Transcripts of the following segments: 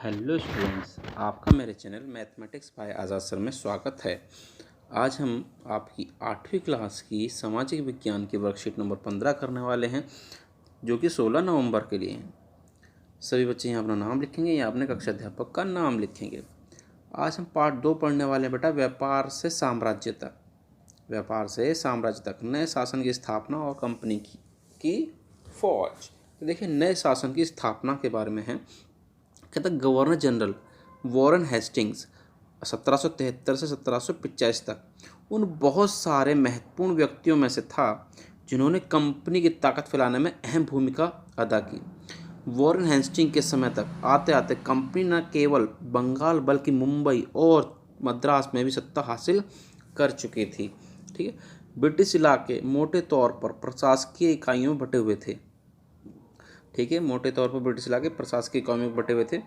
Hello students, आपका मेरे channel mathematics bye आज़ाद sir में स्वागत है। आज हम आपकी 8वीं क्लास की सामाजिक विज्ञान की वर्कशीट नंबर 15 करने वाले हैं, जो कि 16 नवंबर के लिए हैं। सभी बच्चे यहाँ अपना नाम लिखेंगे या अपने कक्षा अध्यापक का नाम लिखेंगे। आज हम पार्ट 2 पढ़ने वाले हैं बेटा, व्यापार से साम्राज्य तक। व्यापार से साम्राज्य तक नए शासन की स्थापना और कंपनी की फौज। तो देखिए, नए शासन की स्थापना के बारे में है। कहता गवर्नर जनरल वॉरेन हेस्टिंग्स 1773 से 1785 तक उन बहुत सारे महत्वपूर्ण व्यक्तियों में से था जिन्होंने कंपनी की ताकत फैलाने में अहम भूमिका अदा की। वॉरेन हेस्टिंग के समय तक आते आते कंपनी न केवल बंगाल बल्कि मुंबई और मद्रास में भी सत्ता हासिल कर चुकी थी। ठीक है, ब्रिटिश इलाके मोटे तौर पर प्रशासकीय इकाइयों में बटे हुए थे। ठीक है, मोटे तौर पर ब्रिटिश इलाके प्रशासकीय इकाइयों में बटे हुए थे,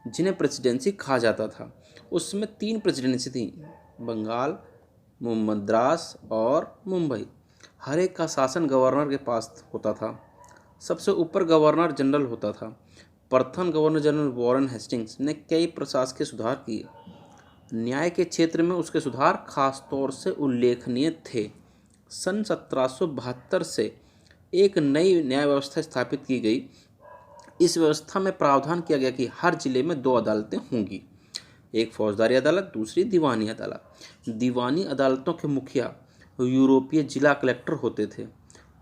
जिन्हें प्रेसिडेंसी कहा जाता था। उसमें 3 प्रेसिडेंसी थी, बंगाल, मद्रास और मुंबई। हर एक का शासन गवर्नर के पास होता था। सबसे ऊपर गवर्नर जनरल होता था। प्रथम गवर्नर जनरल वॉरेन हेस्टिंग्स ने कई प्रशासकीय सुधार किए। न्याय के क्षेत्र में उसके सुधार खास तौर से उल्लेखनीय थे। सन 1772 से एक नई न्याय व्यवस्था स्थापित की गई। इस व्यवस्था में प्रावधान किया गया कि हर जिले में 2 अदालतें होंगी, एक फौजदारी अदालत, दूसरी दीवानी अदालत। दीवानी अदालतों के मुखिया यूरोपीय जिला कलेक्टर होते थे।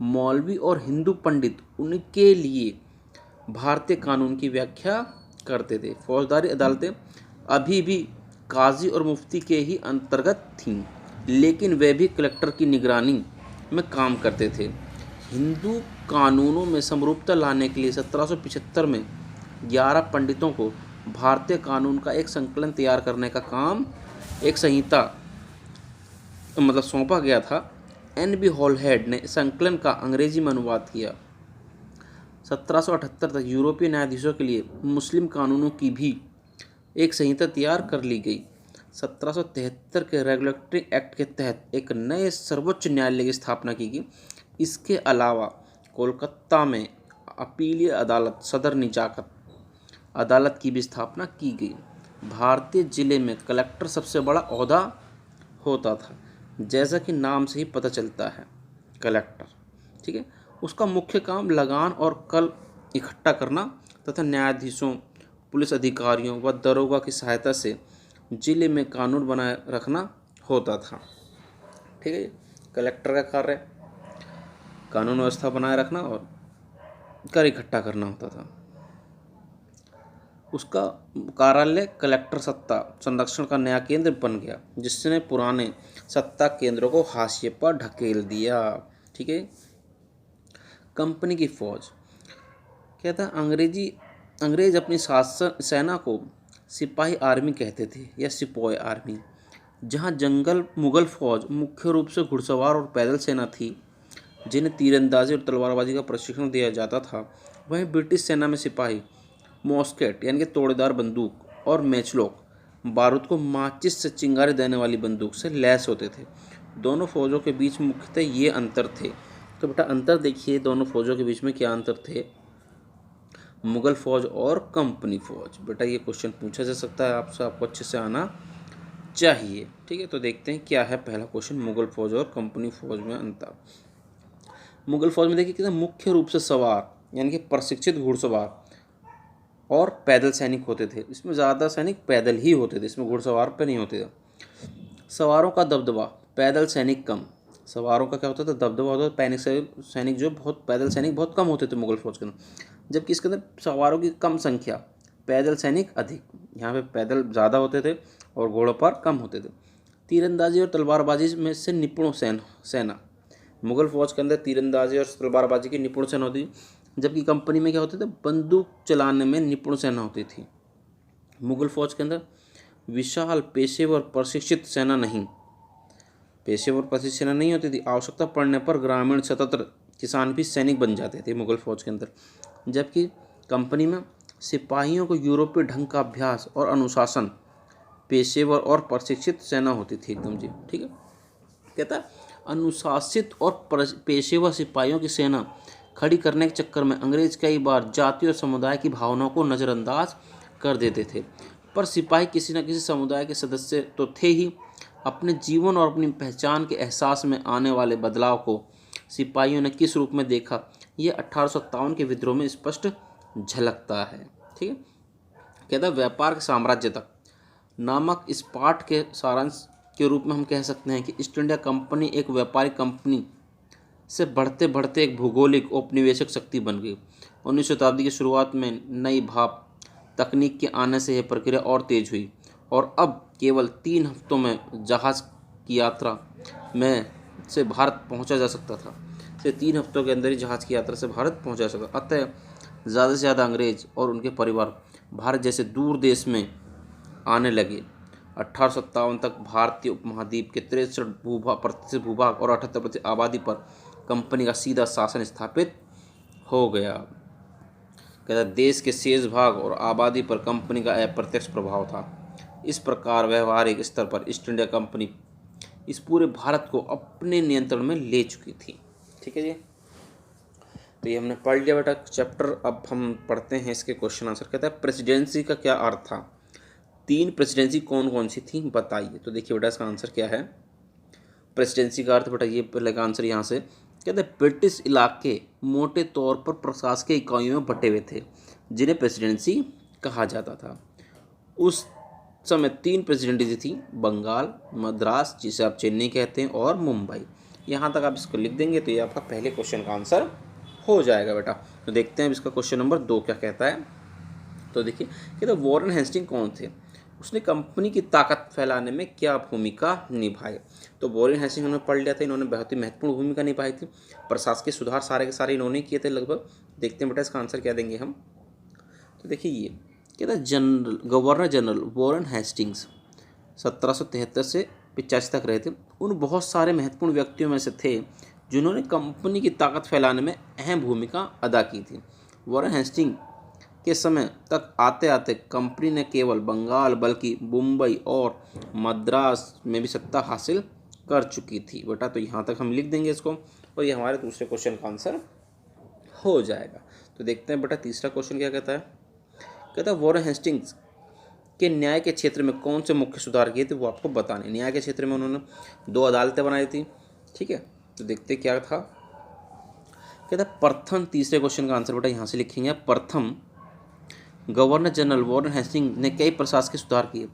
मौलवी और हिंदू पंडित उनके लिए भारतीय कानून की व्याख्या करते थे। फौजदारी अदालतें अभी भी काजी और मुफ्ती के ही अंतर्गत थीं, लेकिन वे भी कलेक्टर की निगरानी में काम करते थे। हिंदू कानूनों में समरूपता लाने के लिए 1775 में 11 पंडितों को भारतीय कानून का एक संकलन तैयार करने का काम, एक संहिता सौंपा गया था। N.B. हॉलहेड ने संकलन का अंग्रेजी में अनुवाद किया। 1778 तक यूरोपीय न्यायाधीशों के लिए मुस्लिम कानूनों की भी एक संहिता तैयार कर ली गई। 1773 के रेगुलेटरी एक्ट के तहत एक नए सर्वोच्च न्यायालय की स्थापना की गई। इसके अलावा कोलकाता में अपीलीय अदालत, सदर निजाकत अदालत की भी स्थापना की गई। भारतीय जिले में कलेक्टर सबसे बड़ा ओहदा होता था, जैसा कि नाम से ही पता चलता है, कलेक्टर। ठीक है, उसका मुख्य काम लगान और कर इकट्ठा करना तथा न्यायाधीशों, पुलिस अधिकारियों व दरोगा की सहायता से जिले में कानून बनाए रखना होता था। ठीक है, कलेक्टर का कार्य कानून व्यवस्था बनाए रखना और कर इकट्ठा करना होता था। उसका कार्यालय कलेक्टर सत्ता संरक्षण का नया केंद्र बन गया, जिसने पुराने सत्ता केंद्रों को हाशिए पर ढकेल दिया। ठीक है, कंपनी की फौज कहता अंग्रेज अपनी शासन सेना को सिपाही आर्मी कहते थे या सिपोय आर्मी। जहां जंगल मुगल फौज मुख्य रूप से घुड़सवार और पैदल सेना थी, जिन्हें तीरंदाजी और तलवारबाजी का प्रशिक्षण दिया जाता था, वहीं ब्रिटिश सेना में सिपाही मॉस्केट यानी कि तोड़ेदार बंदूक और मैचलॉक बारूद को माचिस से चिंगारी देने वाली बंदूक से लैस होते थे। दोनों फौजों के बीच मुख्यतः ये अंतर थे। तो बेटा अंतर देखिए, दोनों फौजों के बीच में क्या अंतर थे, मुगल फौज और कंपनी फौज। बेटा ये क्वेश्चन पूछा जा सकता है आपसे, आपको अच्छे से आना चाहिए। ठीक है, तो देखते हैं क्या है पहला क्वेश्चन, मुगल फौज और कंपनी फौज में अंतर। मुगल फौज में देखिए कितना मुख्य रूप से सवार यानी कि प्रशिक्षित घुड़सवार और पैदल सैनिक होते थे। इसमें ज़्यादा सैनिक पैदल ही होते थे, इसमें घुड़सवार पे नहीं होते थे। सवारों का दबदबा, पैदल सैनिक कम। सवारों का क्या होता था, दबदबा होता था। सैनिक जो बहुत पैदल सैनिक बहुत कम होते थे मुगल फौज के अंदर, जबकि इसके अंदर सवारों की कम संख्या, पैदल सैनिक अधिक। यहाँ पे पैदल ज़्यादा होते थे और घोड़ों पर कम होते थे। तीरंदाजी और तलवारबाजी में से निपुण सेना, मुगल फौज के अंदर तीरंदाजी और तलवारबाजी की निपुण सेना होती थी, जबकि कंपनी में क्या होते थे, बंदूक चलाने में निपुण सेना होती थी। मुगल फौज के अंदर विशाल पेशेवर प्रशिक्षित सेना नहीं होती थी। आवश्यकता पड़ने पर ग्रामीण स्वतंत्र किसान भी सैनिक बन जाते थे मुगल फौज के अंदर, जबकि कंपनी में सिपाहियों को यूरोपीय ढंग का अभ्यास और अनुशासन, पेशेवर और प्रशिक्षित सेना होती थी एकदम जी। ठीक है, कहता है अनुशासित और पेशेवर सिपाहियों की सेना खड़ी करने के चक्कर में अंग्रेज कई बार जाति और समुदाय की भावनाओं को नज़रअंदाज कर देते थे। पर सिपाही किसी न किसी समुदाय के सदस्य तो थे ही। अपने जीवन और अपनी पहचान के एहसास में आने वाले बदलाव को सिपाहियों ने किस रूप में देखा, ये 1857 के विद्रोह में स्पष्ट झलकता है। ठीक है, कहता है व्यापार के साम्राज्य तक नामक इस पाठ के सारांश के रूप में हम कह सकते हैं कि ईस्ट इंडिया कंपनी एक व्यापारिक कंपनी से बढ़ते बढ़ते एक भौगोलिक औपनिवेशिक शक्ति बन गई। 19वीं शताब्दी की शुरुआत में नई भाप तकनीक के आने से यह प्रक्रिया और तेज हुई और अब केवल 3 हफ्तों में जहाज़ की यात्रा में से भारत पहुंचा जा सकता था। 3 हफ्तों के अंदर ही जहाज़ की यात्रा से भारत पहुंचा जा सकता। अतः ज़्यादा से ज़्यादा अंग्रेज और उनके परिवार भारत जैसे दूर देश में आने लगे। 1857 तक भारतीय उपमहाद्वीप के 63% भूभाग और 78% आबादी पर कंपनी का सीधा शासन स्थापित हो गया। कहता देश के शेष भाग और आबादी पर कंपनी का अप्रत्यक्ष प्रभाव था। इस प्रकार व्यवहारिक स्तर पर ईस्ट इंडिया कंपनी इस पूरे भारत को अपने नियंत्रण में ले चुकी थी। ठीक है जी, तो ये हमने पढ़ लिया बेटा चैप्टर। अब हम पढ़ते हैं इसके क्वेश्चन आंसर। कहता है प्रेसिडेंसी का क्या अर्थ था? 3 प्रेसिडेंसी कौन कौन सी थी बताइए। तो देखिए बेटा इसका आंसर क्या है। प्रेसिडेंसी का अर्थ बेटा ये पहले का आंसर यहाँ से कहते हैं ब्रिटिश इलाके मोटे तौर पर प्रशासकीय इकाइयों में बटे हुए थे जिन्हें प्रेसिडेंसी कहा जाता था। उस समय 3 प्रेसिडेंसी थी, बंगाल, मद्रास जिसे आप चेन्नई कहते हैं और मुंबई। यहाँ तक आप इसको लिख देंगे तो ये आपका पहले क्वेश्चन का आंसर हो जाएगा बेटा। तो देखते हैं अब इसका क्वेश्चन नंबर 2 क्या कहता है। तो देखिए कहते वॉरेन हेस्टिंग कौन थे, उसने कंपनी की ताकत फैलाने में क्या भूमिका निभाई। तो वॉरेन हेस्टिंग हमने पढ़ लिया था, इन्होंने बहुत ही महत्वपूर्ण भूमिका निभाई थी। प्रशासकीय सुधार सारे के सारे इन्होंने किए थे लगभग। देखते हैं बेटा इसका आंसर क्या देंगे हम। तो देखिए ये कहता है गवर्नर जनरल वॉरेन हेस्टिंग्स 1773 से 85 तक रहे थे। उन बहुत सारे महत्वपूर्ण व्यक्तियों में से थे जिन्होंने कंपनी की ताकत फैलाने में अहम भूमिका अदा की थी। वॉरेन हेस्टिंग के समय तक आते आते कंपनी ने केवल बंगाल बल्कि मुंबई और मद्रास में भी सत्ता हासिल कर चुकी थी बेटा। तो यहाँ तक हम लिख देंगे इसको और ये हमारे दूसरे क्वेश्चन का आंसर हो जाएगा। तो देखते हैं बेटा तीसरा क्वेश्चन क्या कहता है। कहता है वॉरेन हेस्टिंग्स के न्याय के क्षेत्र में कौन से मुख्य सुधार किए थे वो आपको बताने। न्याय के क्षेत्र में उन्होंने 2 अदालतें बनाई थी। ठीक है, तो देखते क्या था। कहता है प्रथम, तीसरे क्वेश्चन का आंसर बेटा यहाँ से लिखेंगे। प्रथम गवर्नर जनरल वॉरेन हेस्टिंग ने कई प्रशासकीय सुधार किए।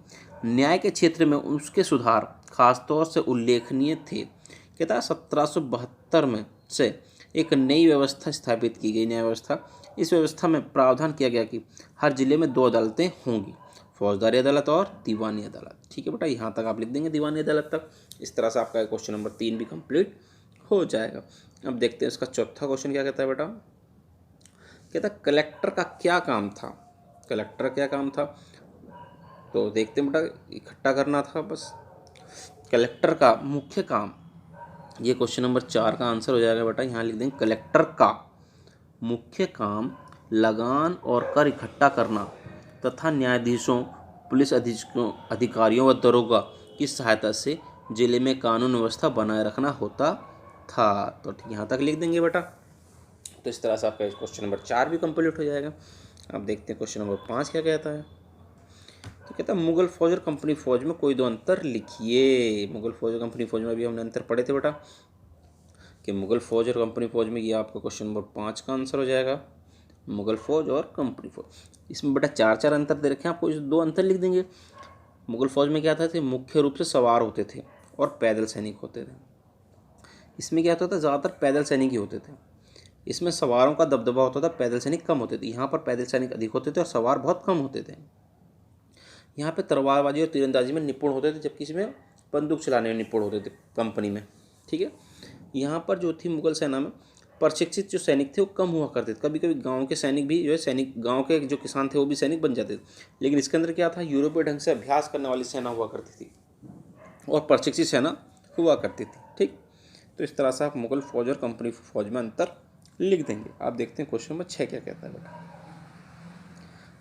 न्याय के क्षेत्र में उसके सुधार खासतौर से उल्लेखनीय थे। कहता है 1772 में से एक नई व्यवस्था स्थापित की गई, न्याय व्यवस्था। इस व्यवस्था में प्रावधान किया गया कि हर जिले में 2 अदालतें होंगी, फौजदारी अदालत और दीवानी अदालत। ठीक है बेटा, यहाँ तक आप लिख देंगे दीवानी अदालत तक। इस तरह से आपका क्वेश्चन नंबर 3 भी कंप्लीट हो जाएगा। अब देखते हैं इसका चौथा क्वेश्चन क्या कहता है बेटा। कहता है कलेक्टर का क्या काम था। कलेक्टर क्या काम था, तो देखते हैं बेटा, इकट्ठा करना था बस। कलेक्टर का मुख्य काम, ये क्वेश्चन नंबर 4 का आंसर हो जाएगा बेटा। यहाँ लिख देंगे कलेक्टर का मुख्य काम लगान और कर इकट्ठा करना तथा न्यायाधीशों, पुलिस अधीक्षकों, अधिकारियों व दरोगा की सहायता से जिले में कानून व्यवस्था बनाए रखना होता था। तो यहाँ तक लिख देंगे बेटा। तो इस तरह से आपका क्वेश्चन नंबर 4 भी कंप्लीट हो जाएगा। अब देखते हैं क्वेश्चन नंबर 5 क्या कहता है। तो कहता है मुगल फौज और कंपनी फौज में कोई 2 अंतर लिखिए। मुगल फौज और कंपनी फौज में अभी हमने अंतर पढ़े थे बेटा कि मुगल फौज और कंपनी फौज में, ये आपका क्वेश्चन नंबर 5 का आंसर हो जाएगा। मुगल फौज और कंपनी फौज, इसमें बेटा 4 अंतर दे रखे हैं आपको, इस 2 अंतर लिख देंगे। मुगल फौज में क्या था, मुख्य रूप से सवार होते थे और पैदल सैनिक होते थे। इसमें क्या होता था, ज़्यादातर पैदल सैनिक ही होते थे। इसमें सवारों का दबदबा होता था, पैदल सैनिक कम होते थे। यहाँ पर पैदल सैनिक अधिक होते थे और सवार बहुत कम होते थे। यहाँ पे तलवारबाजी और तीरंदाजी में निपुण होते थे, जबकि इसमें बंदूक चलाने में निपुण होते थे कंपनी में। ठीक है, यहाँ पर जो थी मुगल सेना में प्रशिक्षित जो सैनिक थे वो कम हुआ करते थे। कभी कभी गांव के सैनिक भी जो है, सैनिक गांव के जो किसान थे वो भी सैनिक बन जाते थे। लेकिन इसके अंदर क्या था, यूरोपीय ढंग से अभ्यास करने वाली सेना हुआ करती थी और प्रशिक्षित सेना हुआ करती थी। ठीक, तो इस तरह से आप मुगल फौज और कंपनी फौज में अंतर लिख देंगे। आप देखते हैं क्वेश्चन नंबर 6 क्या कहता है बेटा।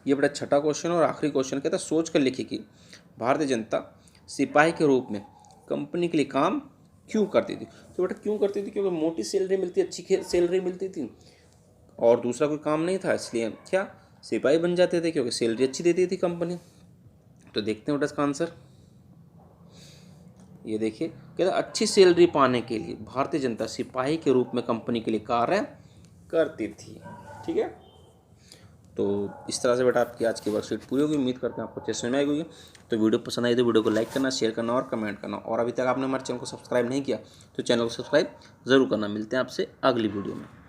ये बड़ा छठा क्वेश्चन और आखिरी क्वेश्चन कहता है सोच कर लिखिए कि भारतीय जनता सिपाही के रूप में कंपनी के लिए काम क्यों करती थी। तो बेटा क्यों करती थी, क्योंकि मोटी सैलरी मिलती, अच्छी सैलरी मिलती थी और दूसरा कोई काम नहीं था, इसलिए क्या सिपाही बन जाते थे क्योंकि सैलरी अच्छी देती थी कंपनी। तो देखते हैं बेटा इसका आंसर। ये देखिए, कहता अच्छी सैलरी पाने के लिए भारतीय जनता सिपाही के रूप में कंपनी के लिए कार्य करती थी। ठीक है, तो इस तरह से बेटा आपकी आज की वर्कशीट पूरी होगी। उम्मीद करते हैं आपको अच्छे समझ में आई होगी। तो वीडियो पसंद आई तो वीडियो को लाइक करना, शेयर करना और कमेंट करना। और अभी तक आपने हमारे चैनल को सब्सक्राइब नहीं किया तो चैनल को सब्सक्राइब जरूर करना। मिलते हैं आपसे अगली वीडियो में।